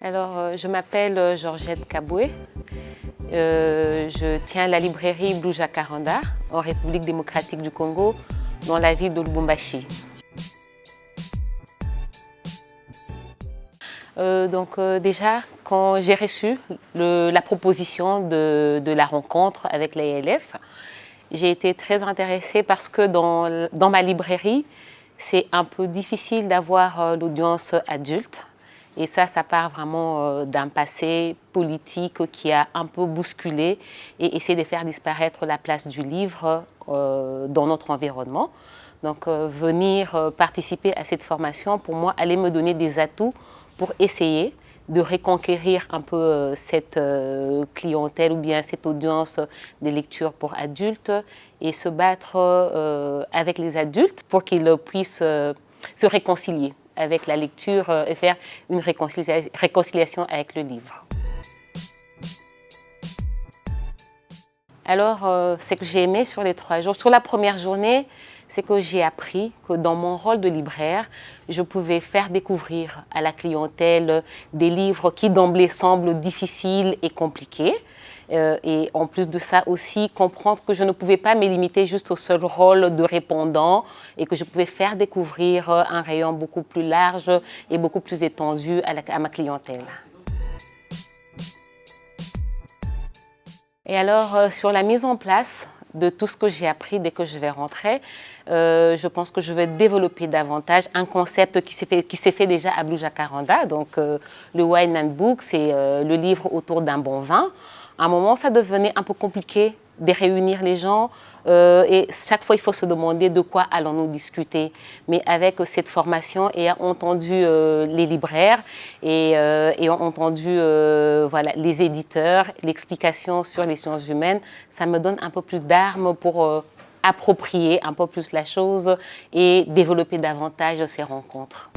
Je m'appelle Georgette Kaboué. Je tiens la librairie Blue Jacaranda en République démocratique du Congo, dans la ville de Lubumbashi. Déjà, quand j'ai reçu la proposition de la rencontre avec l'AELF, j'ai été très intéressée parce que dans ma librairie, c'est un peu difficile d'avoir l'audience adulte. Et ça part vraiment d'un passé politique qui a un peu bousculé et essayé de faire disparaître la place du livre dans notre environnement. Donc venir participer à cette formation, pour moi, allait me donner des atouts pour essayer de reconquérir un peu cette clientèle ou bien cette audience de lecture pour adultes et se battre avec les adultes pour qu'ils puissent se réconcilier avec la lecture et faire une réconciliation avec le livre. Ce que j'ai aimé sur les 3 jours, sur la première journée, c'est que j'ai appris que dans mon rôle de libraire, je pouvais faire découvrir à la clientèle des livres qui d'emblée semblent difficiles et compliqués. Et en plus de ça aussi, comprendre que je ne pouvais pas me limiter juste au seul rôle de répondant et que je pouvais faire découvrir un rayon beaucoup plus large et beaucoup plus étendu à ma clientèle. Sur la mise en place de tout ce que j'ai appris dès que je vais rentrer, je pense que je vais développer davantage un concept qui s'est fait déjà à Blue Jacaranda. Donc, le Wine and Book, c'est le livre autour d'un bon vin. À un moment, ça devenait un peu compliqué de réunir les gens et chaque fois, il faut se demander de quoi allons-nous discuter. Mais avec cette formation, et entendu les libraires et entendu les éditeurs, l'explication sur les sciences humaines, ça me donne un peu plus d'armes pour approprier un peu plus la chose et développer davantage ces rencontres.